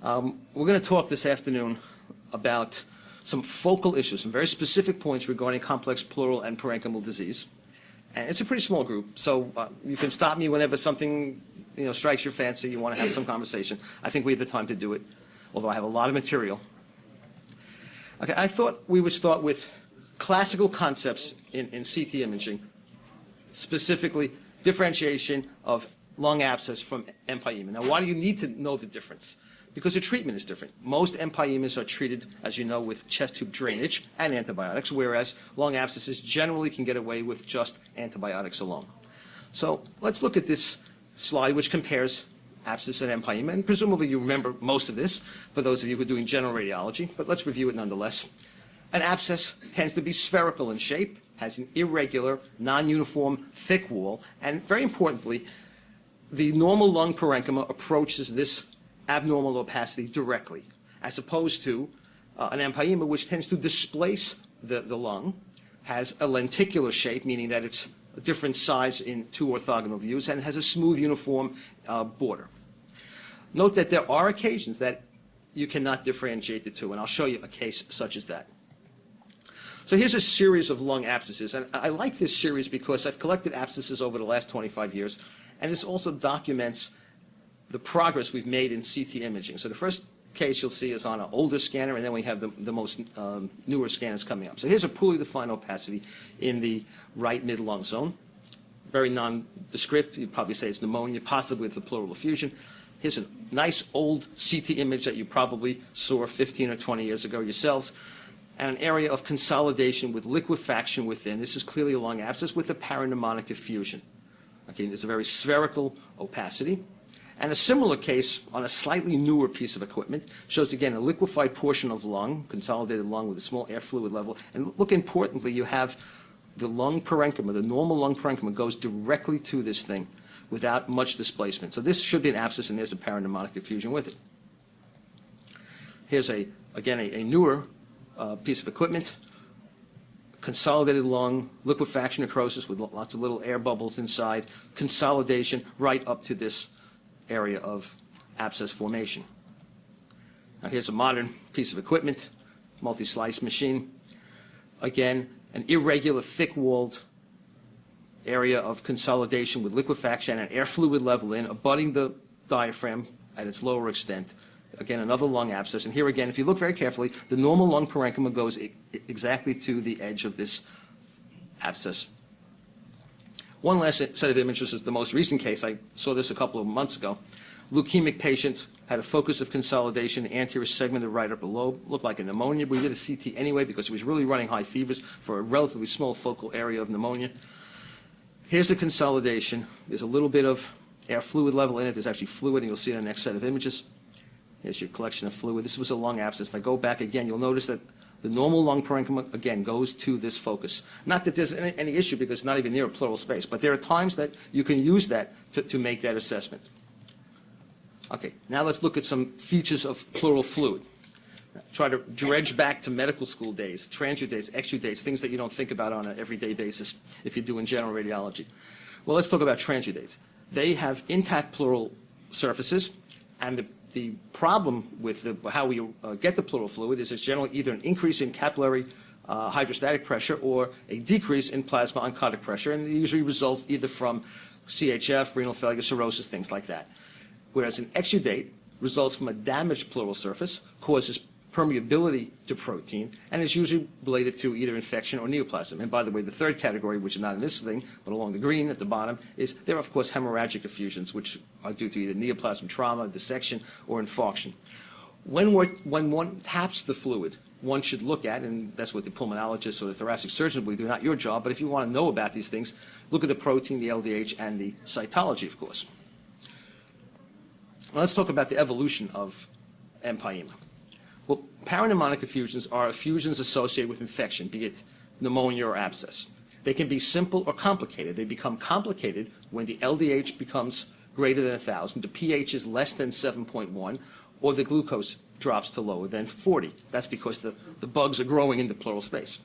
We're going to talk this afternoon about some focal issues, some very specific points regarding complex pleural and parenchymal disease. And it's a pretty small group, so you can stop me whenever something strikes your fancy, you want to have some conversation. I think we have the time to do it, although I have a lot of material. Okay, I thought we would start with classical concepts in CT imaging, specifically differentiation of lung abscess from empyema. Now, why do you need to know the difference? Because the treatment is different. Most empyemas are treated, as you know, with chest tube drainage and antibiotics, whereas lung abscesses generally can get away with just antibiotics alone. So let's look at this slide, which compares abscess and empyema, and presumably you remember most of this for those of you who are doing general radiology, but let's review it nonetheless. An abscess tends to be spherical in shape, has an irregular, non-uniform, thick wall, and very importantly, the normal lung parenchyma approaches this abnormal opacity directly, as opposed to an empyema, which tends to displace the lung, has a lenticular shape, meaning that it's a different size in two orthogonal views, and has a smooth, uniform border. Note that there are occasions that you cannot differentiate the two, and I'll show you a case such as that. So here's a series of lung abscesses, and I like this series because I've collected abscesses over the last 25 years, and this also documents the progress we've made in CT imaging. So the first case you'll see is on an older scanner, and then we have the most newer scanners coming up. So here's a poorly defined opacity in the right mid-lung zone. Very nondescript. You'd probably say it's pneumonia, possibly with the pleural effusion. Here's a nice old CT image that you probably saw 15 or 20 years ago yourselves, and an area of consolidation with liquefaction within. This is clearly a lung abscess with a parapneumonic effusion. Okay, there's a very spherical opacity. And a similar case on a slightly newer piece of equipment shows, again, a liquefied portion of lung, consolidated lung with a small air fluid level. And look, importantly, you have the lung parenchyma, the normal lung parenchyma goes directly to this thing without much displacement. So this should be an abscess, and there's a parapneumonic effusion with it. Here's, again, a newer piece of equipment, consolidated lung, liquefaction necrosis with lots of little air bubbles inside, consolidation right up to this area of abscess formation. Now here's a modern piece of equipment, multi-slice machine. Again, an irregular, thick-walled area of consolidation with liquefaction and air fluid level in, abutting the diaphragm at its lower extent. Again, another lung abscess. And here again, if you look very carefully, the normal lung parenchyma goes exactly to the edge of this abscess. One last set of images is the most recent case. I saw this a couple of months ago. Leukemic patient had a focus of consolidation, anterior segment of the right upper lobe, looked like a pneumonia. We did a CT anyway because he was really running high fevers for a relatively small focal area of pneumonia. Here's the consolidation. There's a little bit of air fluid level in it. There's actually fluid, and you'll see it in the next set of images. Here's your collection of fluid. This was a lung abscess. If I go back again, you'll notice that the normal lung parenchyma, again, goes to this focus. Not that there's any issue because it's not even near a pleural space, but there are times that you can use that to make that assessment. Okay, now let's look at some features of pleural fluid. Try to dredge back to medical school days, transudates, exudates, things that you don't think about on an everyday basis if you're doing general radiology. Well, let's talk about transudates. They have intact pleural surfaces, and the problem with how we get the pleural fluid is it's generally either an increase in capillary hydrostatic pressure or a decrease in plasma oncotic pressure, and it usually results either from CHF, renal failure, cirrhosis, things like that. Whereas an exudate results from a damaged pleural surface, causes permeability to protein, and is usually related to either infection or neoplasm. And by the way, the third category, which is not in this thing, but along the green at the bottom, is there are, of course, hemorrhagic effusions, which are due to either neoplasm trauma, dissection, or infarction. When one taps the fluid, one should look at, and that's what the pulmonologist or the thoracic surgeon will do, not your job, but if you want to know about these things, look at the protein, the LDH, and the cytology, of course. Now let's talk about the evolution of empyema. Well, parapneumonic effusions are effusions associated with infection, be it pneumonia or abscess. They can be simple or complicated. They become complicated when the LDH becomes greater than 1,000, the pH is less than 7.1, or the glucose drops to lower than 40. That's because the bugs are growing in the pleural space.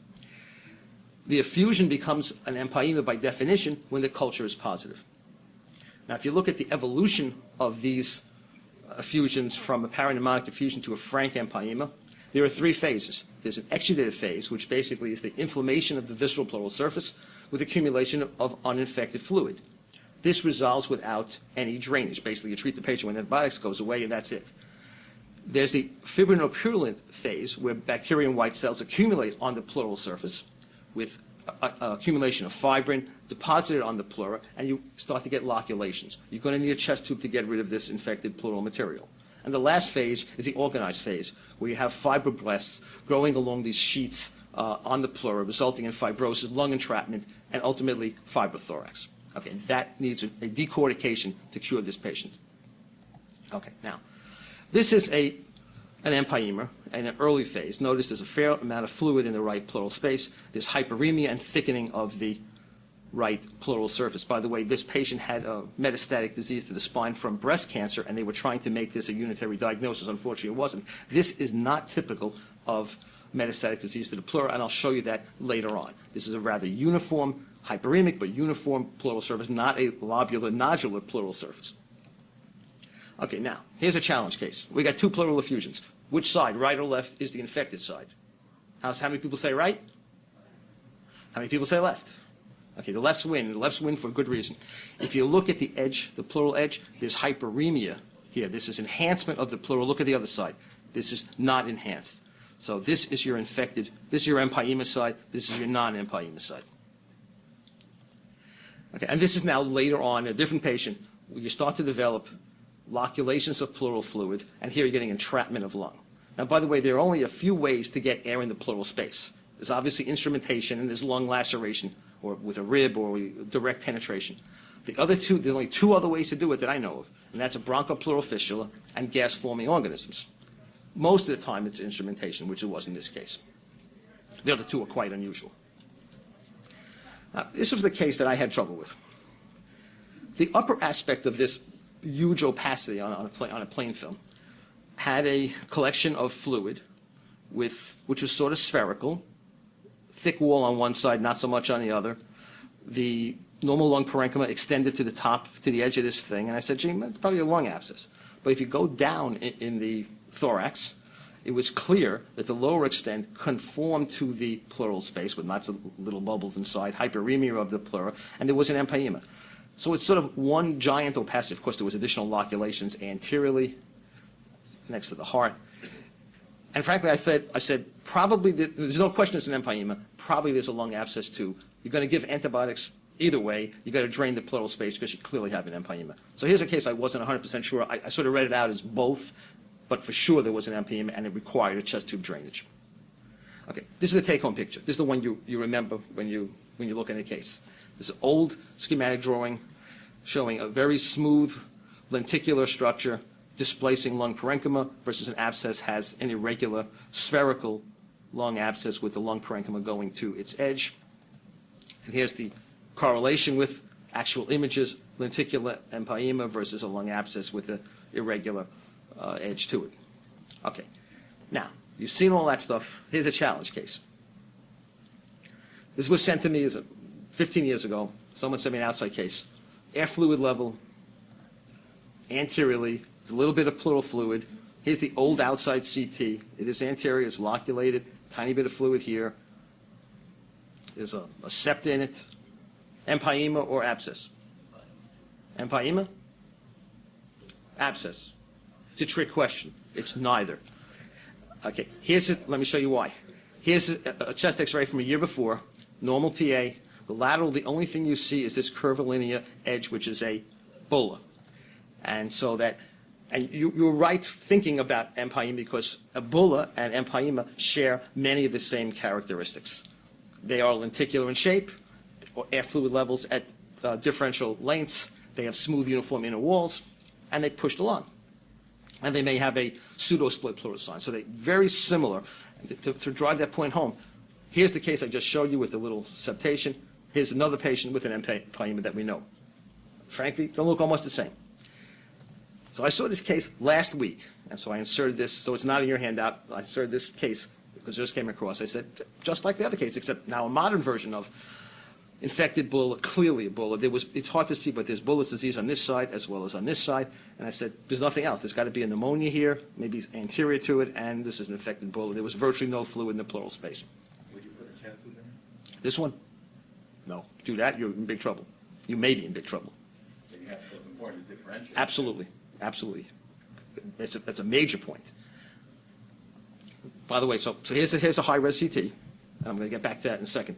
The effusion becomes an empyema by definition when the culture is positive. Now, if you look at the evolution of these effusions from a paraneumonic effusion to a frank empyema. There are three phases. There's an exudative phase, which basically is the inflammation of the visceral pleural surface with accumulation of uninfected fluid. This resolves without any drainage. Basically, you treat the patient when antibiotics goes away, and that's it. There's the fibrinopurulent phase, where bacteria and white cells accumulate on the pleural surface with accumulation of fibrin deposited on the pleura, and you start to get loculations. You're going to need a chest tube to get rid of this infected pleural material. And the last phase is the organized phase, where you have fibroblasts growing along these sheets on the pleura, resulting in fibrosis, lung entrapment, and ultimately fibrothorax. Okay, that needs a decortication to cure this patient. Okay, now, this is an empyema in an early phase. Notice there's a fair amount of fluid in the right pleural space. There's hyperemia and thickening of the right pleural surface. By the way, this patient had a metastatic disease to the spine from breast cancer, and they were trying to make this a unitary diagnosis. Unfortunately, it wasn't. This is not typical of metastatic disease to the pleura, and I'll show you that later on. This is a rather uniform, hyperemic, but uniform pleural surface, not a lobular, nodular pleural surface. Okay, now, here's a challenge case. We got two pleural effusions. Which side, right or left, is the infected side? How many people say right? How many people say left? Okay, the left's win. The left's win for a good reason. If you look at the edge, the pleural edge, there's hyperemia here. This is enhancement of the pleural. Look at the other side. This is not enhanced. So this is your infected, this is your empyema side, this is your non-empyema side. Okay, and this is now later on, a different patient, where you start to develop loculations of pleural fluid, and here you're getting entrapment of lung. Now, by the way, there are only a few ways to get air in the pleural space. There's obviously instrumentation, and there's lung laceration, or with a rib, or direct penetration. The other two, there's only two other ways to do it that I know of, and that's a bronchopleural fistula and gas-forming organisms. Most of the time, it's instrumentation, which it was in this case. The other two are quite unusual. Now, this was the case that I had trouble with. The upper aspect of this huge opacity on a plain film had a collection of fluid which was sort of spherical, thick wall on one side, not so much on the other. The normal lung parenchyma extended to the top, to the edge of this thing, and I said, gee, that's probably a lung abscess. But if you go down in the thorax, it was clear that the lower extent conformed to the pleural space with lots of little bubbles inside, hyperemia of the pleura, and there was an empyema. So it's sort of one giant opacity. Of course, there was additional loculations anteriorly next to the heart. And frankly, I said probably there's no question it's an empyema. Probably there's a lung abscess too. You're going to give antibiotics either way. You've got to drain the pleural space because you clearly have an empyema. So here's a case I wasn't 100% sure. I sort of read it out as both, but for sure there was an empyema and it required a chest tube drainage. Okay, this is the take-home picture. This is the one you remember when you look at a case. This is an old schematic drawing showing a very smooth lenticular structure displacing lung parenchyma versus an abscess has an irregular spherical lung abscess with the lung parenchyma going to its edge. And here's the correlation with actual images, lenticular empyema versus a lung abscess with an irregular edge to it. Okay, now, you've seen all that stuff. Here's a challenge case. This was sent to me 15 years ago. Someone sent me an outside case. Air fluid level, anteriorly, there's a little bit of pleural fluid. Here's the old outside CT. It is anterior, it's loculated, tiny bit of fluid here. There's a septa in it. Empyema or abscess? Empyema? Abscess. It's a trick question. It's neither. Okay, let me show you why. Here's a chest x-ray from a year before, normal PA. The lateral, the only thing you see is this curvilinear edge, which is a bullae. And so you're right thinking about empyema because a bullae and empyema share many of the same characteristics. They are lenticular in shape, or air fluid levels at differential lengths. They have smooth, uniform inner walls, and they push along. And they may have a pseudo-split pleural sign. So they're very similar. To drive that point home, here's the case I just showed you with a little septation. Here's another patient with an empyema that we know. Frankly, they look almost the same. So I saw this case last week, and so I inserted this, so it's not in your handout. I inserted this case because it just came across. I said, just like the other case, except now a modern version of infected bulla, clearly a bulla. It's hard to see, but there's bullous disease on this side as well as on this side. And I said, there's nothing else. There's got to be a pneumonia here, maybe anterior to it, and this is an infected bulla. There was virtually no fluid in the pleural space. Would you put a chest tube in? This one? No. Do that, you're in big trouble. You may be in big trouble. So you have to, it's important to differentiate. Absolutely. Absolutely. That's a major point. By the way, so here's a high-res CT, and I'm going to get back to that in a second.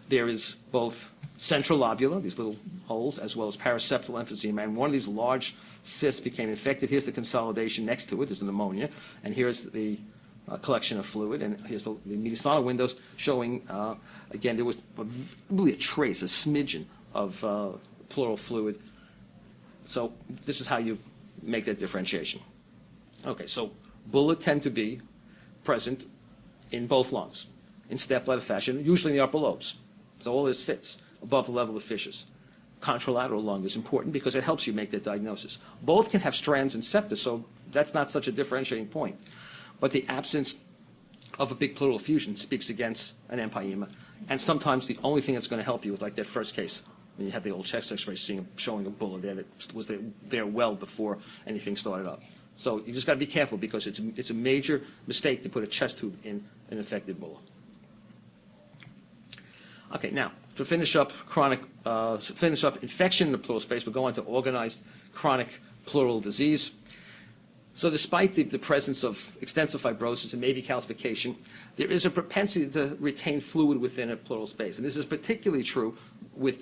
There is both central lobula, these little holes, as well as paraseptal emphysema, and one of these large cysts became infected. Here's the consolidation next to it. There's the pneumonia, and here's the collection of fluid, and here's the mediastinal windows showing, again, there was really a trace, a smidgen of pleural fluid. So this is how you make that differentiation. Okay, so bulla tend to be present in both lungs, in step-ladder fashion, usually in the upper lobes. So all this fits above the level of fissures. Contralateral lung is important because it helps you make that diagnosis. Both can have strands and septa, so that's not such a differentiating point. But the absence of a big pleural effusion speaks against an empyema. And sometimes the only thing that's going to help you is like that first case, when you have the old chest x-ray showing a bulla there that was there well before anything started up. So you just got to be careful because it's a major mistake to put a chest tube in an infected bulla. Okay, now to finish up infection in the pleural space, we'll go on to organized chronic pleural disease. So despite the presence of extensive fibrosis and maybe calcification, there is a propensity to retain fluid within a pleural space. And this is particularly true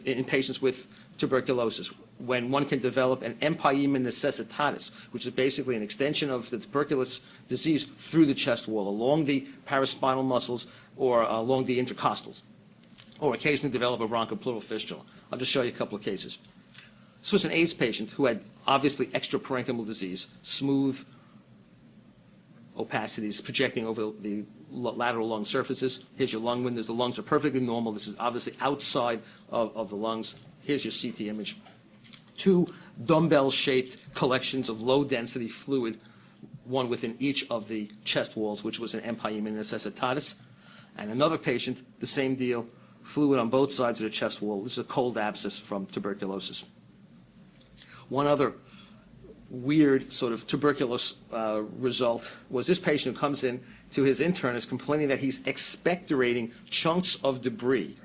in patients with tuberculosis, when one can develop an empyema necessitatis, which is basically an extension of the tuberculous disease through the chest wall, along the paraspinal muscles or along the intercostals, or occasionally develop a bronchopleural fistula. I'll just show you a couple of cases. This was an AIDS patient who had obviously extraparenchymal disease, smooth opacities projecting over the lateral lung surfaces. Here's your lung windows. The lungs are perfectly normal. This is obviously outside of the lungs. Here's your CT image. Two dumbbell-shaped collections of low-density fluid, one within each of the chest walls, which was an empyema necessitatis. And another patient, the same deal, fluid on both sides of the chest wall. This is a cold abscess from tuberculosis. One other weird sort of tuberculous result was this patient who comes in to his internist complaining that he's expectorating chunks of debris.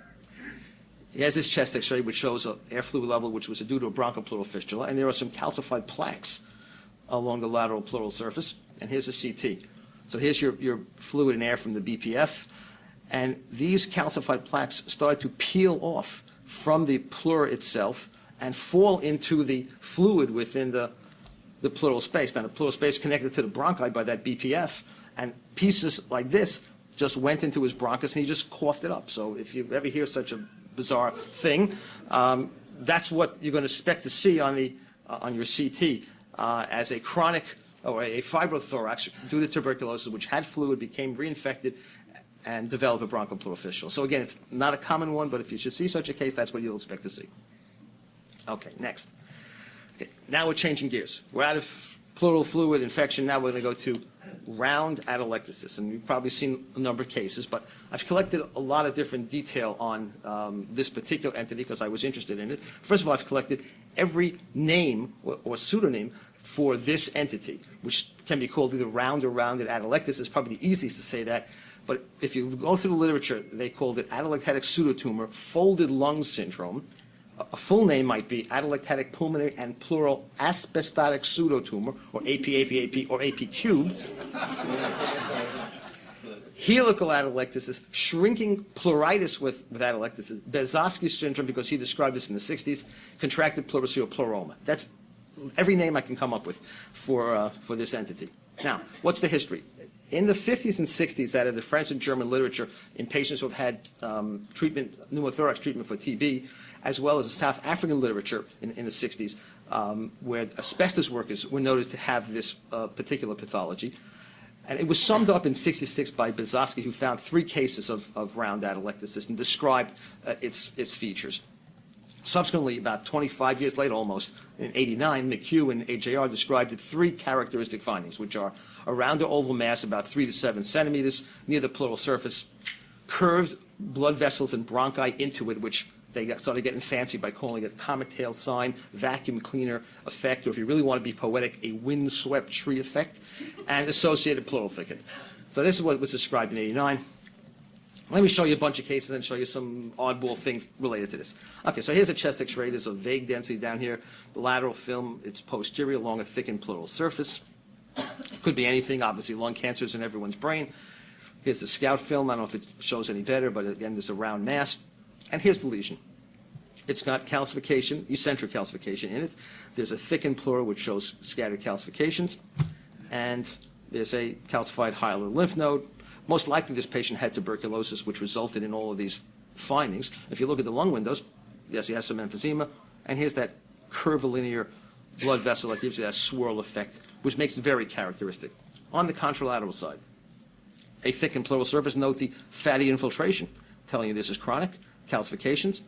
He has his chest x-ray, which shows an air fluid level, which was due to a bronchopleural fistula, and there are some calcified plaques along the lateral pleural surface. And here's a CT. So here's your fluid and air from the BPF, and these calcified plaques started to peel off from the pleura itself and fall into the fluid within the pleural space. Now, the pleural space connected to the bronchi by that BPF, and pieces like this just went into his bronchus, and he just coughed it up. So if you ever hear such a bizarre thing, that's what you're going to expect to see on your CT as a chronic or a fibrothorax due to tuberculosis, which had fluid, became reinfected, and developed a bronchopleural fistula. So again, it's not a common one, but if you should see such a case, that's what you'll expect to see. Okay, next. Okay, now we're changing gears. We're out of pleural fluid infection. Now we're going to go to round atelectasis. And you've probably seen a number of cases, but I've collected a lot of different detail on this particular entity because I was interested in it. First of all, I've collected every name or pseudonym for this entity, which can be called either round or rounded atelectasis. It's probably the easiest to say that. But if you go through the literature, they called it atelectatic pseudotumor, folded lung syndrome. A full name might be atelectatic pulmonary and pleural asbestotic pseudotumor, or AP, or AP cubed. Helical atelectasis, shrinking pleuritis with atelectasis, Bezovsky syndrome, because he described this in the 60s, contracted pleuroceal pleuroma. That's every name I can come up with for this entity. Now, what's the history? In the 50s and 60s, out of the French and German literature, in patients who have had pneumothorax treatment for TB, as well as the South African literature in the 60s, where asbestos workers were noted to have this particular pathology. And it was summed up in 66 by Bezovsky, who found 3 cases of round atelectasis and described its features. Subsequently, about 25 years later almost, in 89, McHugh and AJR described the 3 characteristic findings, which are a rounder oval mass about 3 to 7 centimeters near the pleural surface, curved blood vessels and bronchi into it, which They started getting fancy by calling it comet tail sign, vacuum cleaner effect, or if you really want to be poetic, a windswept tree effect, and associated pleural thickening. So this is what was described in '89. Let me show you a bunch of cases and show you some oddball things related to this. Okay, so here's a chest X-ray. There's a vague density down here. The lateral film, it's posterior along a thickened pleural surface. Could be anything. Obviously, lung cancer is in everyone's brain. Here's the scout film. I don't know if it shows any better, but again, there's a round mass. And here's the lesion. It's got calcification, eccentric calcification in it. There's a thickened pleura which shows scattered calcifications. And there's a calcified hilar lymph node. Most likely this patient had tuberculosis, which resulted in all of these findings. If you look at the lung windows, yes, he has some emphysema. And here's that curvilinear blood vessel that gives you that swirl effect, which makes it very characteristic. On the contralateral side, a thickened pleural surface. Note the fatty infiltration, telling you this is chronic, calcifications.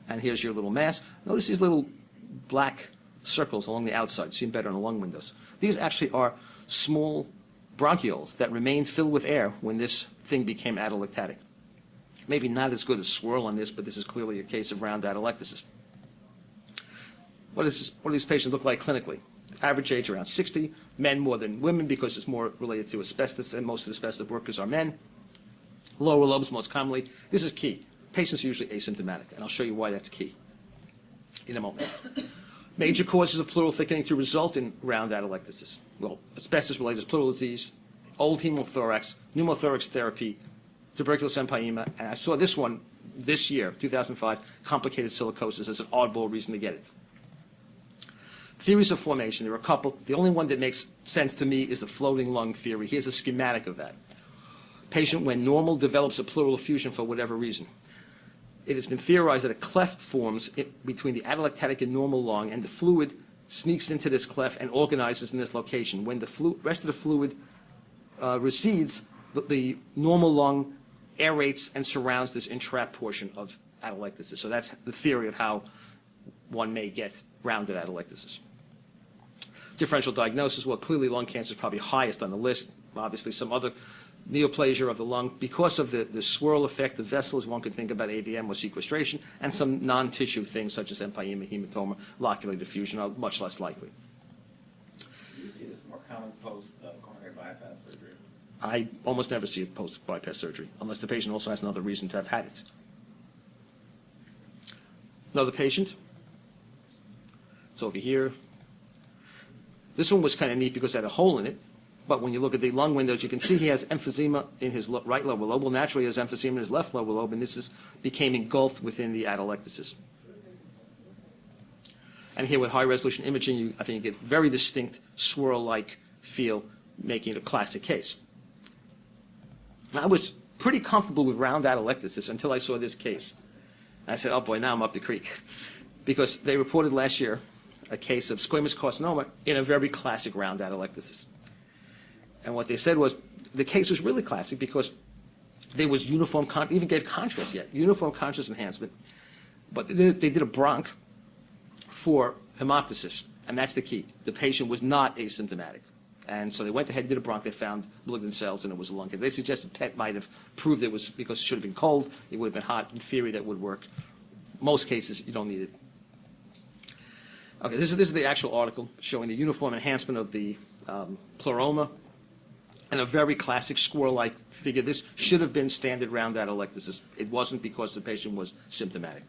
And here's your little mass. Notice these little black circles along the outside, seen better on the lung windows. These actually are small bronchioles that remained filled with air when this thing became atelectatic. Maybe not as good as swirl on this, but this is clearly a case of round atelectasis. What do these patients look like clinically? Average age around 60, men more than women because it's more related to asbestos, and most of the asbestos workers are men. Lower lobes most commonly. This is key. Patients are usually asymptomatic, and I'll show you why that's key in a moment. Major causes of pleural thickening to result in round atelectasis. Well, asbestos-related pleural disease, old hemothorax, pneumothorax therapy, tuberculous empyema, and I saw this one this year, 2005, complicated silicosis as an oddball reason to get it. Theories of formation, there are a couple. The only one that makes sense to me is the floating lung theory. Here's a schematic of that. Patient, when normal, develops a pleural effusion for whatever reason. It has been theorized that a cleft forms between the atelectatic and normal lung, and the fluid sneaks into this cleft and organizes in this location. When the rest of the fluid recedes, the normal lung aerates and surrounds this entrapped portion of atelectasis. So that's the theory of how one may get rounded atelectasis. Differential diagnosis, well, clearly lung cancer is probably highest on the list. Obviously, some other neoplasia of the lung because of the swirl effect of vessels. One could think about AVM or sequestration, and some non-tissue things such as empyema, hematoma, locular diffusion are much less likely. Do you see this more common post-coronary bypass surgery? I almost never see it post-bypass surgery, unless the patient also has another reason to have had it. Another patient. It's over here. This one was kind of neat because it had a hole in it. But when you look at the lung windows, you can see he has emphysema in his right lower lobe. Well, naturally, he has emphysema in his left lower lobe, and this became engulfed within the atelectasis. And here with high-resolution imaging, I think you get very distinct swirl-like feel, making it a classic case. I was pretty comfortable with round atelectasis until I saw this case. I said, oh boy, now I'm up the creek. Because they reported last year a case of squamous carcinoma in a very classic round atelectasis. And what they said was the case was really classic because there was uniform, even gave contrast yet, uniform contrast enhancement. But they did a bronch for hemoptysis, and that's the key. The patient was not asymptomatic. And so they went ahead and did a bronch. They found malignant cells, and it was a lung cancer. They suggested PET might have proved it was because it should have been cold. It would have been hot. In theory, that would work. Most cases, you don't need it. Okay, this is the actual article showing the uniform enhancement of the pleuroma. And a very classic squirrel-like figure. This should have been standard round atelectasis. It wasn't because the patient was symptomatic.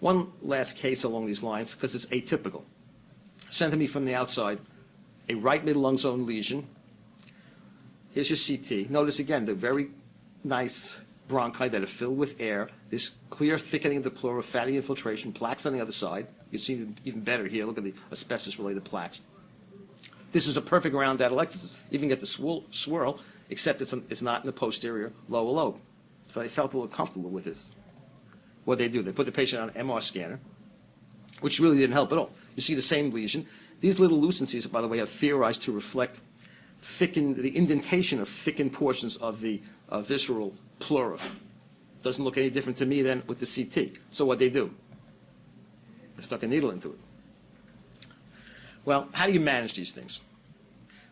One last case along these lines, because it's atypical. Sent to me from the outside, a right mid-lung zone lesion. Here's your CT. Notice again the very nice bronchi that are filled with air, this clear thickening of the pleura, fatty infiltration, plaques on the other side. You see it even better here. Look at the asbestos-related plaques. This is a perfect round atelectasis. You even get the swirl, except it's not in the posterior lower lobe. So they felt a little comfortable with this. What they do, they put the patient on an MR scanner, which really didn't help at all. You see the same lesion. These little lucencies, by the way, are theorized to reflect the indentation of thickened portions of the visceral pleura. Doesn't look any different to me than with the CT. So what they do? They stuck a needle into it. Well, how do you manage these things?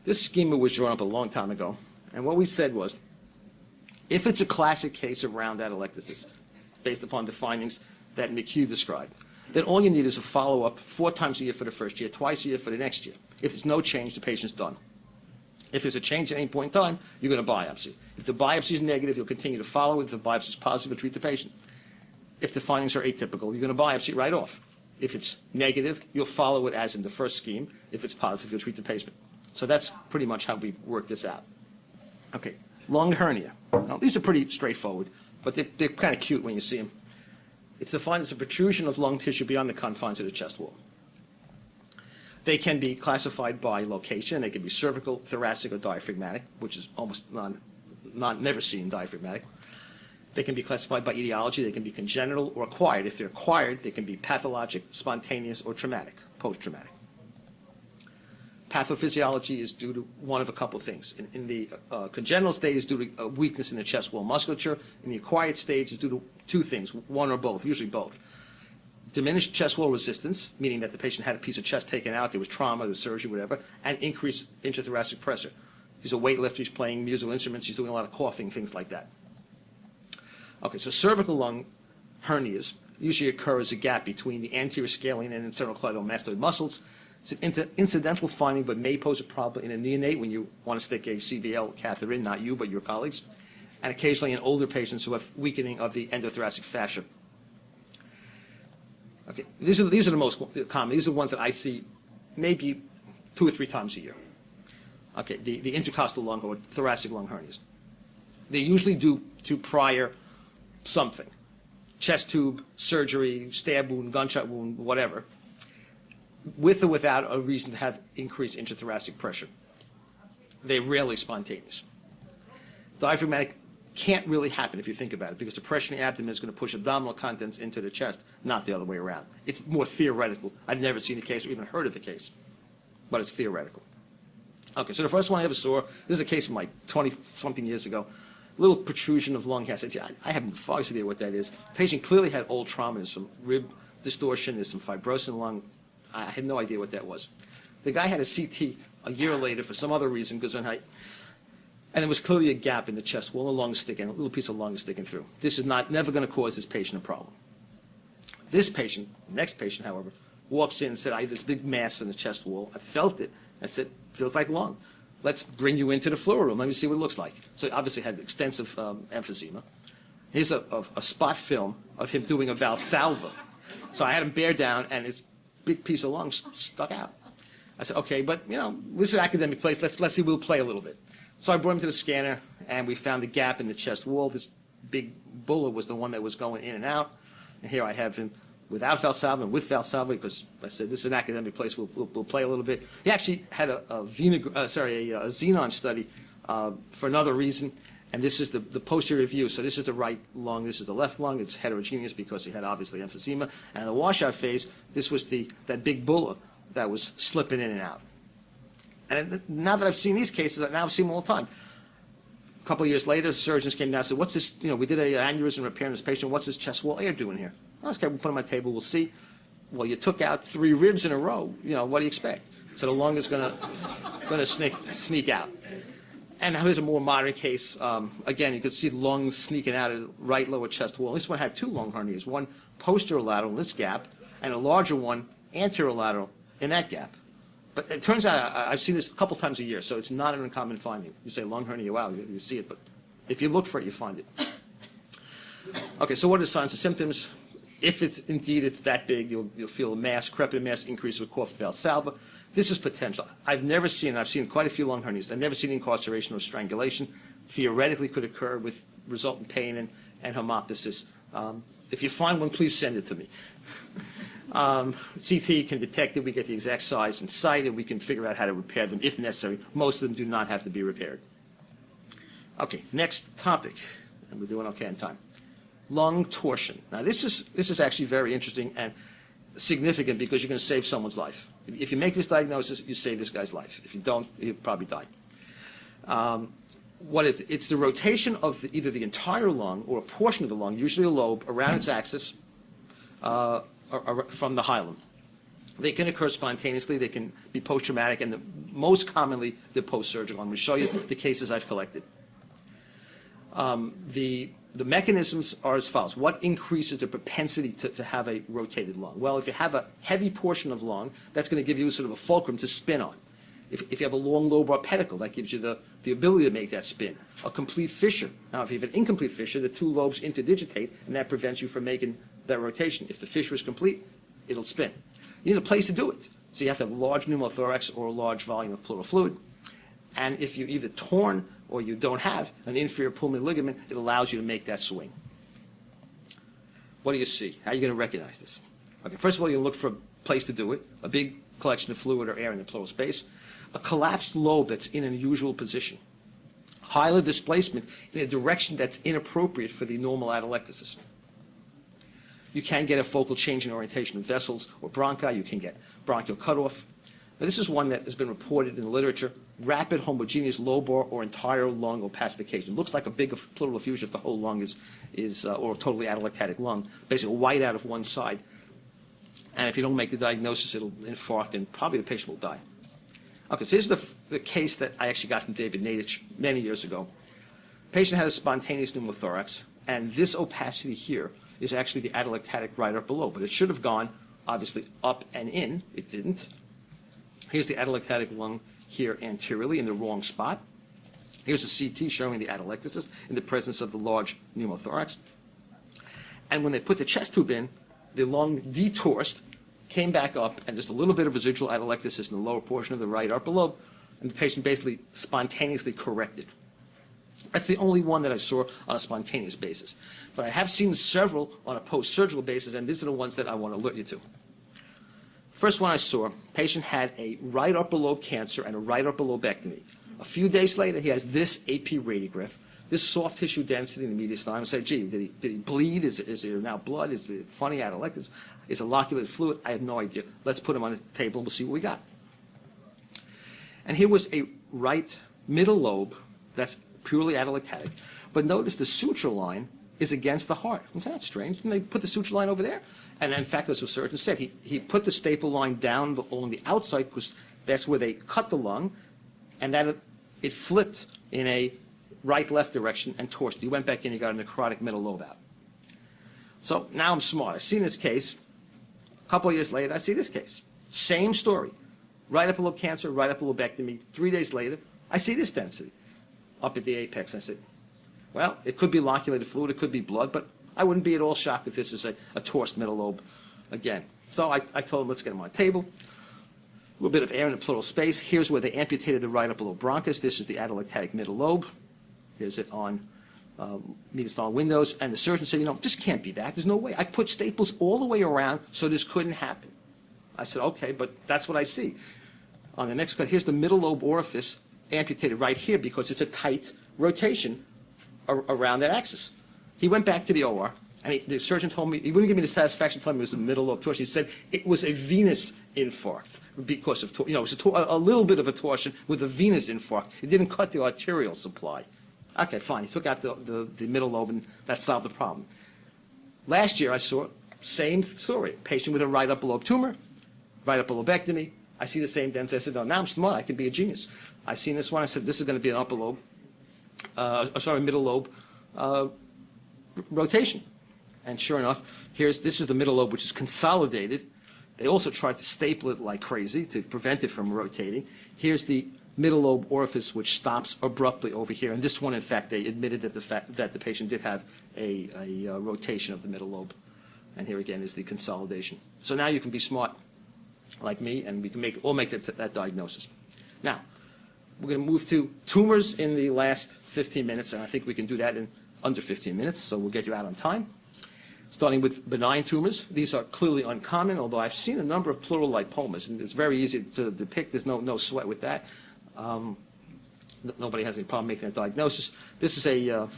This schema was drawn up a long time ago, and what we said was, if it's a classic case of round atelectasis, based upon the findings that McHugh described. Then all you need is a follow-up 4 times a year for the first year, twice a year for the next year. If there's no change, the patient's done. If there's a change at any point in time, you're going to biopsy. If the biopsy is negative, you'll continue to follow it. If the biopsy is positive, you'll treat the patient. If the findings are atypical, you're going to biopsy right off. If it's negative, you'll follow it as in the first scheme. If it's positive, you'll treat the patient. So that's pretty much how we work this out. Okay, lung hernia. Now, these are pretty straightforward, but they're kind of cute when you see them. It's defined as a protrusion of lung tissue beyond the confines of the chest wall. They can be classified by location. They can be cervical, thoracic, or diaphragmatic, which is almost never seen diaphragmatic. They can be classified by etiology. They can be congenital or acquired. If they're acquired, they can be pathologic, spontaneous, or traumatic, post-traumatic. Pathophysiology is due to one of a couple of things. In the congenital state is due to a weakness in the chest wall musculature. In the acquired stage is due to 2 things, one or both, usually both. Diminished chest wall resistance, meaning that the patient had a piece of chest taken out, there was trauma, there was surgery, whatever, and increased intrathoracic pressure. He's a weightlifter, he's playing musical instruments, he's doing a lot of coughing, things like that. Okay, so cervical lung hernias usually occur as a gap between the anterior scalene and sternocleidomastoid muscles. It's an incidental finding, but may pose a problem in a neonate when you want to stick a CBL catheter in, not you, but your colleagues, and occasionally in older patients who have weakening of the endothoracic fascia. Okay, these are the most common. These are the ones that I see maybe 2 or 3 times a year. Okay, the intercostal lung or thoracic lung hernias. They usually due to prior something, chest tube, surgery, stab wound, gunshot wound, whatever, with or without a reason to have increased intrathoracic pressure. They're rarely spontaneous. Diaphragmatic can't really happen if you think about it, because the pressure in the abdomen is going to push abdominal contents into the chest, not the other way around. It's more theoretical. I've never seen a case or even heard of a case, but it's theoretical. Okay, so the first one I ever saw, this is a case from like 20-something years ago, little protrusion of lung cancer. I haven't the foggiest idea what that is. The patient clearly had old trauma. There's some rib distortion, there's some fibrosis in the lung. I had no idea what that was. The guy had a CT a year later for some other reason, goes on height, and there was clearly a gap in the chest wall, a lung sticking, a little piece of lung sticking through. This is never going to cause this patient a problem. This patient, next patient, however, walks in and said, I have this big mass in the chest wall. I felt it. I said, feels like lung. Let's bring you into the fluoro room. Let me see what it looks like. So he obviously had extensive emphysema. Here's a spot film of him doing a Valsalva. So I had him bear down, and his big piece of lung stuck out. I said, okay, but you know, this is an academic place. Let's see, we'll play a little bit. So I brought him to the scanner, and we found the gap in the chest wall. This big bullae was the one that was going in and out. And here I have him without Valsalva and with Valsalva, because I said this is an academic place. We'll play a little bit. He actually had a xenon study for another reason, and this is the posterior view. So this is the right lung. This is the left lung. It's heterogeneous because he had obviously emphysema. And in the washout phase, this was that big bullae that was slipping in and out. And now that I've seen these cases, now I've seen them all the time. A couple of years later, surgeons came down and said, what's this, you know, we did an aneurysm repair in this patient. What's this chest wall air doing here? Okay, we'll put it on my table. We'll see. Well, you took out 3 ribs in a row. You know, what do you expect? So the lung is going to sneak out. And here's a more modern case. Again, you could see the lungs sneaking out of the right lower chest wall. This one had 2 lung hernias, one posterolateral in this gap, and a larger one anterolateral in that gap. But it turns out I've seen this a couple times a year, so it's not an uncommon finding. You say lung hernia, wow, you see it, but if you look for it, you find it. Okay, so what are the signs and symptoms? If it's indeed that big, you'll feel a mass, crepitant mass, increase with cough, Valsalva. This is potential. I've seen quite a few lung hernias. I've never seen incarceration or strangulation. Theoretically could occur with resultant pain and hemoptysis. If you find one, please send it to me. CT can detect it. We get the exact size and site, and we can figure out how to repair them if necessary. Most of them do not have to be repaired. Okay, next topic, and we're doing okay on time. Lung torsion. Now, this is actually very interesting and significant because you're going to save someone's life. If you make this diagnosis, you save this guy's life. If you don't, he'll probably die. What is it? It's the rotation of either the entire lung or a portion of the lung, usually a lobe, around its axis from the hilum. They can occur spontaneously. They can be post-traumatic, and most commonly, they're post-surgical. I'm going to show you the cases I've collected. The the mechanisms are as follows. What increases the propensity to have a rotated lung? Well, if you have a heavy portion of lung, that's going to give you sort of a fulcrum to spin on. If you have a long lobar pedicle, that gives you the ability to make that spin. A complete fissure. Now, if you have an incomplete fissure, the two lobes interdigitate, and that prevents you from making that rotation. If the fissure is complete, it'll spin. You need a place to do it. So you have to have a large pneumothorax or a large volume of pleural fluid. And if you're either torn or you don't have an inferior pulmonary ligament, it allows you to make that swing. What do you see? How are you going to recognize this? Okay, first of all, you look for a place to do it, a big collection of fluid or air in the pleural space, a collapsed lobe that's in an unusual position, hilar displacement in a direction that's inappropriate for the normal atelectasis. You can get a focal change in orientation of vessels or bronchi. You can get bronchial cutoff. Now, this is one that has been reported in the literature, rapid homogeneous lobar or entire lung opacification. Looks like a big pleural effusion if the whole lung is or a totally atelectatic lung, basically white out of one side. And if you don't make the diagnosis, it'll infarct and probably the patient will die. Okay, so this is the case that I actually got from David Nadich many years ago. Patient had a spontaneous pneumothorax, and this opacity here is actually the atelectatic right upper lobe, but it should have gone, obviously, up and in. It didn't. Here's the atelectatic lung here anteriorly in the wrong spot. Here's a CT showing the atelectasis in the presence of the large pneumothorax. And when they put the chest tube in, the lung detorsed, came back up, and just a little bit of residual atelectasis in the lower portion of the right upper lobe, and the patient basically spontaneously corrected. That's the only one that I saw on a spontaneous basis. But I have seen several on a post-surgical basis, and these are the ones that I want to alert you to. First one I saw, patient had a right upper lobe cancer and a right upper lobectomy. A few days later, he has this AP radiograph, this soft tissue density in the mediastinum. I say, gee, did he bleed? Is there now blood? Is it funny atelectasis? Is it loculated fluid? I have no idea. Let's put him on the table and we'll see what we got. And here was a right middle lobe that's purely atelectatic. But notice the suture line is against the heart. Isn't that strange? And they put the suture line over there. And in fact, as the surgeon said, he put the staple line down along the outside because that's where they cut the lung, and that it flipped in a right-left direction and torsed. He went back in, he got a necrotic middle lobe out. So now I'm smart. I've seen this case. A couple of years later, I see this case. Same story. Right upper lobe cancer, right upper lobectomy. 3 days later, I see this density up at the apex. I say, well, it could be loculated fluid, it could be blood, but I wouldn't be at all shocked if this is a torsed middle lobe again. So I told him, let's get him on a table. A little bit of air in the pleural space. Here's where they amputated the right upper lobe bronchus. This is the atelectatic middle lobe. Here's it on mediastinal windows. And the surgeon said, this can't be that. There's no way. I put staples all the way around so this couldn't happen. I said, okay, but that's what I see. On the next cut, here's the middle lobe orifice amputated right here because it's a tight rotation around that axis. He went back to the OR, and the surgeon told me, he wouldn't give me the satisfaction telling me it was the middle lobe torsion. He said it was a venous infarct because of, it was a little bit of a torsion with a venous infarct. It didn't cut the arterial supply. Okay, fine. He took out the middle lobe, and that solved the problem. Last year, I saw same story. Patient with a right upper lobe tumor, right upper lobectomy. I see the same density. I said, no, now I'm smart. I can be a genius. I seen this one. I said, this is going to be an upper lobe, middle lobe rotation. And sure enough, this is the middle lobe, which is consolidated. They also tried to staple it like crazy to prevent it from rotating. Here's the middle lobe orifice, which stops abruptly over here. And this one, in fact, they admitted that the patient did have a rotation of the middle lobe. And here again is the consolidation. So now you can be smart like me, and we can all make that diagnosis. Now, we're going to move to tumors in the last 15 minutes, and I think we can do that in under 15 minutes, so we'll get you out on time. Starting with benign tumors. These are clearly uncommon, although I've seen a number of pleural lipomas, and it's very easy to depict. There's no sweat with that. Nobody has any problem making that diagnosis. This is a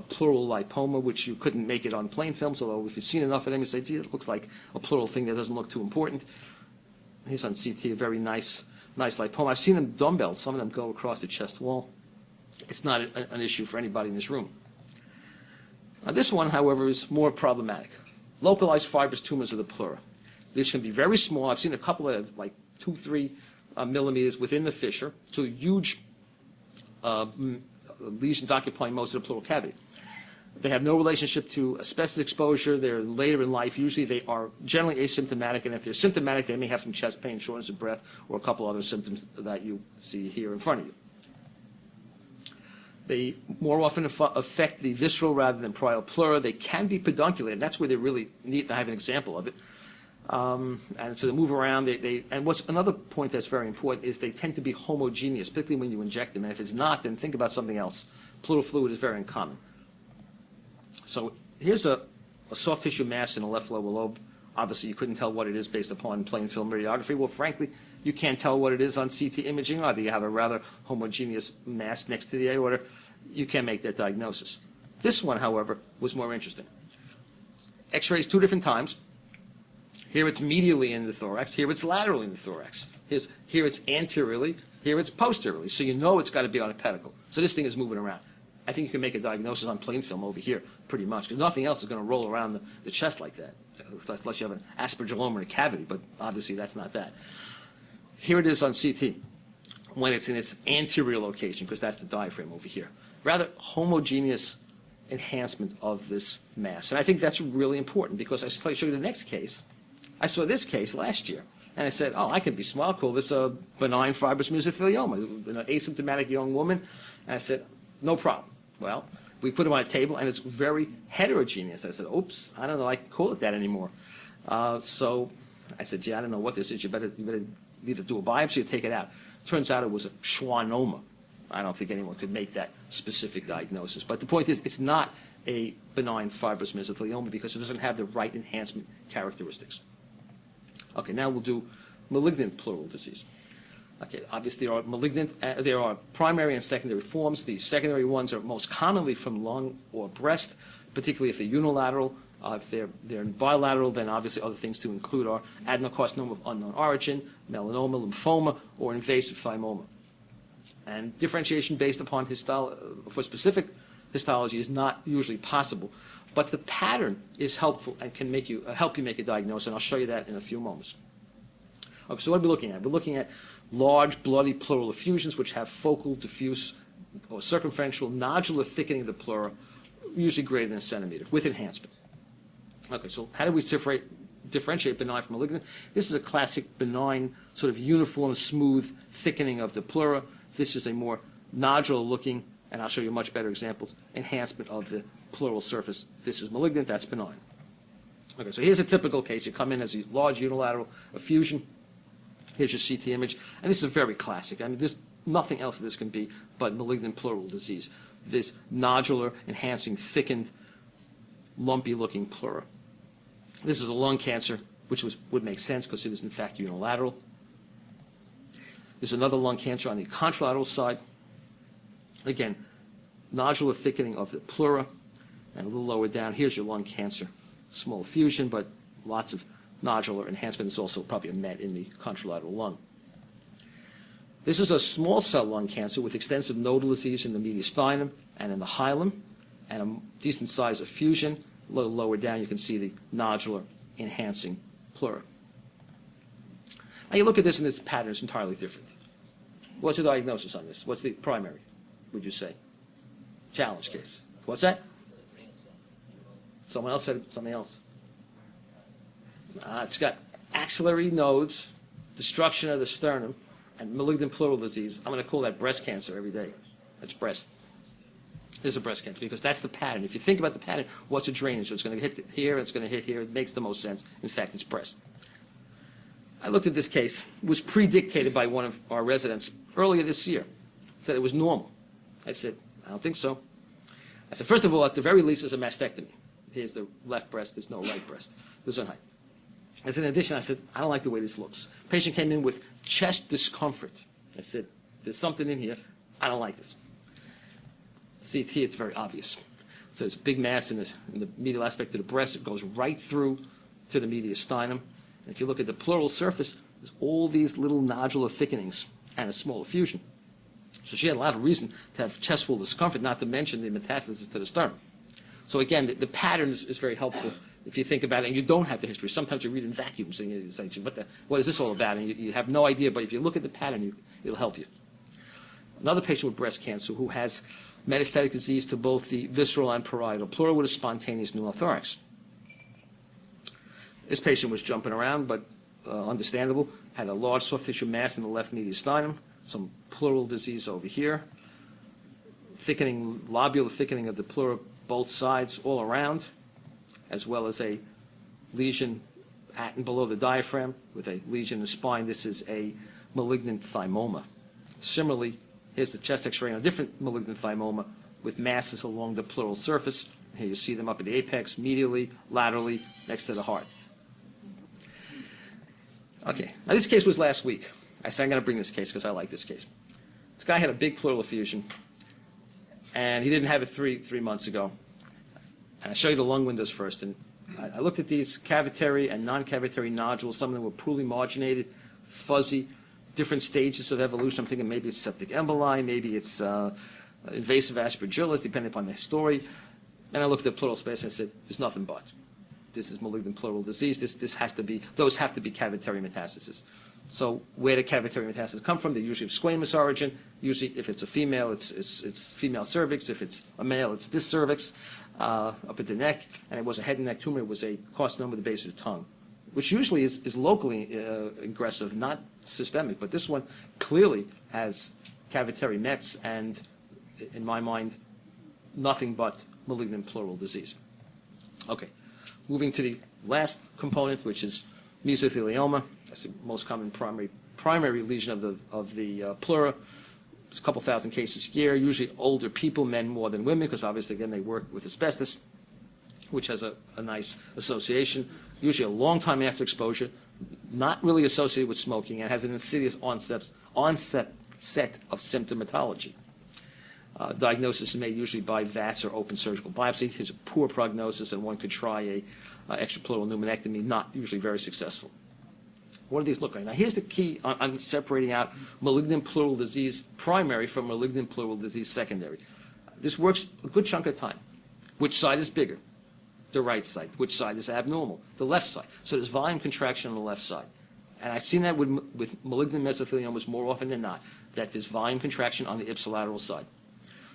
pleural lipoma, which you couldn't make it on plain films, although if you've seen enough of them, you say, gee, it looks like a pleural thing that doesn't look too important. Here's on CT a very nice lipoma. I've seen them dumbbelled. Some of them go across the chest wall. It's not an issue for anybody in this room. Now, this one, however, is more problematic. Localized fibrous tumors of the pleura. These can be very small. I've seen a couple that have like 2-3 millimeters within the fissure, to huge lesions occupying most of the pleural cavity. They have no relationship to asbestos exposure. They're later in life. Usually they are generally asymptomatic, and if they're symptomatic, they may have some chest pain, shortness of breath, or a couple other symptoms that you see here in front of you. They more often affect the visceral rather than parietal pleura. They can be pedunculated, and that's where they really need to have an example of it. And so they move around. And what's another point that's very important is they tend to be homogeneous, particularly when you inject them. And if it's not, then think about something else. Pleural fluid is very uncommon. So here's a soft tissue mass in the left lower lobe. Obviously, you couldn't tell what it is based upon plain film radiography. Well, frankly, you can't tell what it is on CT imaging either. You have a rather homogeneous mass next to the aorta. You can't make that diagnosis. This one, however, was more interesting. X-rays 2 different times. Here it's medially in the thorax. Here it's laterally in the thorax. Here it's anteriorly. Here it's posteriorly. So you know it's got to be on a pedicle. So this thing is moving around. I think you can make a diagnosis on plain film over here pretty much, because nothing else is going to roll around the chest like that, unless you have an aspergilloma in a cavity, but obviously that's not that. Here it is on CT, when it's in its anterior location, because that's the diaphragm over here. Rather homogeneous enhancement of this mass. And I think that's really important, because I showed you the next case. I saw this case last year, and I said, oh, I can be small. I'll call this a benign fibrous mesothelioma, an asymptomatic young woman. And I said, no problem. Well, we put them on a table, and it's very heterogeneous. I said, oops, I don't know, I can call it that anymore. So I said, gee, I don't know what this is. You better either do a biopsy or take it out. Turns out it was a schwannoma. I don't think anyone could make that specific diagnosis. But the point is, it's not a benign fibrous mesothelioma because it doesn't have the right enhancement characteristics. Okay, now we'll do malignant pleural disease. Okay, obviously there are primary and secondary forms. The secondary ones are most commonly from lung or breast, particularly if they're unilateral. If they're bilateral, then obviously other things to include are adenocarcinoma of unknown origin, melanoma, lymphoma, or invasive thymoma. And differentiation based upon for specific histology is not usually possible, but the pattern is helpful and can help you make a diagnosis, and I'll show you that in a few moments. Okay, so what are we looking at? We're looking at large bloody pleural effusions which have focal, diffuse, or circumferential nodular thickening of the pleura, usually greater than a centimeter, with enhancement. Okay, so how do we differentiate benign from malignant? This is a classic benign, sort of uniform, smooth thickening of the pleura. This is a more nodular-looking, and I'll show you much better examples, enhancement of the pleural surface. This is malignant, that's benign. Okay, so here's a typical case. You come in as a large unilateral effusion. Here's your CT image, and this is a very classic. I mean, there's nothing else this can be but malignant pleural disease. This nodular, enhancing, thickened, lumpy-looking pleura. This is a lung cancer, which would make sense because it is in fact unilateral. There's another lung cancer on the contralateral side. Again, nodular thickening of the pleura, and a little lower down, here's your lung cancer. Small effusion, but lots of nodular enhancement. There's also probably a met in the contralateral lung. This is a small cell lung cancer with extensive nodal disease in the mediastinum and in the hilum, and a decent size effusion. A little lower down, you can see the nodular enhancing pleura. Now you look at this, and this pattern is entirely different. What's the diagnosis on this? What's the primary, would you say? Challenge case. What's that? Someone else said something else. It's got axillary nodes, destruction of the sternum, and malignant pleural disease. I'm going to call that breast cancer every day. That's breast. This is a breast cancer because that's the pattern. If you think about the pattern, what's a drainage? So it's going to hit here, it's going to hit here. It makes the most sense. In fact, it's breast. I looked at this case. It was predictated by one of our residents earlier this year. Said it was normal. I said, I don't think so. I said, first of all, at the very least, there's a mastectomy. Here's the left breast. There's no right breast. There's no height. I said, in addition, I said, I don't like the way this looks. Patient came in with chest discomfort. I said, there's something in here. I don't like this. CT, it's very obvious. So there's a big mass in the medial aspect of the breast. It goes right through to the mediastinum. And if you look at the pleural surface, there's all these little nodular thickenings and a small effusion. So she had a lot of reason to have chest wall discomfort, not to mention the metastasis to the sternum. So again, the pattern is very helpful if you think about it, and you don't have the history. Sometimes you read in vacuums and you say, what is this all about? And you have no idea, but if you look at the pattern, it'll help you. Another patient with breast cancer who has metastatic disease to both the visceral and parietal pleura with a spontaneous pneumothorax. This patient was jumping around, but understandable. Had a large soft tissue mass in the left mediastinum, some pleural disease over here, thickening, lobular thickening of the pleura both sides all around, as well as a lesion at and below the diaphragm with a lesion in the spine. This is a malignant thymoma. Similarly, here's the chest X-ray on a different malignant thymoma with masses along the pleural surface. Here you see them up at the apex, medially, laterally, next to the heart. Okay, now this case was last week. I said I'm going to bring this case because I like this case. This guy had a big pleural effusion, and he didn't have it three months ago. And I show you the lung windows first, and I looked at these cavitary and non-cavitary nodules. Some of them were poorly marginated, fuzzy, different stages of evolution. I'm thinking maybe it's septic emboli, maybe it's invasive aspergillus, depending upon the story. And I looked at the pleural space and I said, there's nothing but. This is malignant pleural disease. This has to be, those have to be cavitary metastases. So where do cavitary metastases come from? They're usually of squamous origin. Usually if it's a female, it's female cervix. If it's a male, it's this cervix up at the neck. And it was a head and neck tumor. It was a carcinoma of the base of the tongue, which usually is locally aggressive, not systemic. But this one clearly has cavitary mets and, in my mind, nothing but malignant pleural disease. Okay. Moving to the last component, which is mesothelioma. That's the most common primary lesion of the pleura. It's a couple thousand cases a year, usually older people, men more than women, because obviously, again, they work with asbestos, which has a nice association, usually a long time after exposure, not really associated with smoking, and has an insidious onset of symptomatology. Diagnosis is made usually by VATS or open surgical biopsy. Here's a poor prognosis, and one could try a extrapleural pneumonectomy, not usually very successful. What do these look like? Now, here's the key on separating out malignant pleural disease primary from malignant pleural disease secondary. This works a good chunk of the time. Which side is bigger? The right side. Which side is abnormal? The left side. So there's volume contraction on the left side. And I've seen that with malignant mesotheliomas more often than not, that there's volume contraction on the ipsilateral side.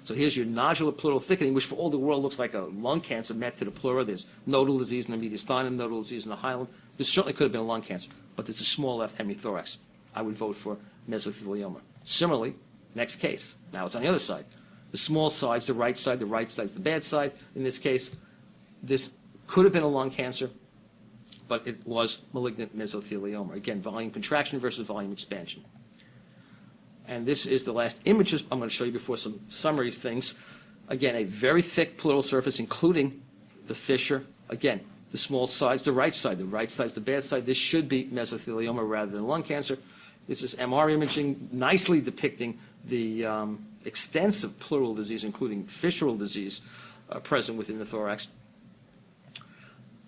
So here's your nodular pleural thickening, which for all the world looks like a lung cancer met to the pleura. There's nodal disease in the mediastinum, nodal disease in the hilum. This certainly could have been a lung cancer, but there's a small left hemithorax. I would vote for mesothelioma. Similarly, next case. Now it's on the other side. The small side's the right side's the bad side. In this case, this could have been a lung cancer, but it was malignant mesothelioma. Again, volume contraction versus volume expansion. And this is the last images I'm going to show you before some summary things. Again, a very thick pleural surface, including the fissure. Again, the small side's the right side's the bad side. This should be mesothelioma rather than lung cancer. This is MR imaging, nicely depicting the extensive pleural disease, including fissural disease, present within the thorax.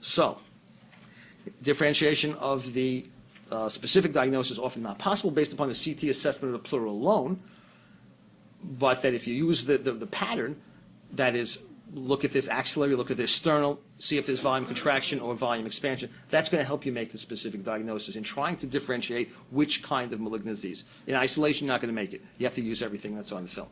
So, differentiation of the specific diagnosis is often not possible based upon the CT assessment of the pleural alone, but that if you use the pattern, that is, look at this axillary, look at this sternal, see if there's volume contraction or volume expansion, that's going to help you make the specific diagnosis in trying to differentiate which kind of malignant disease. In isolation, you're not going to make it. You have to use everything that's on the film.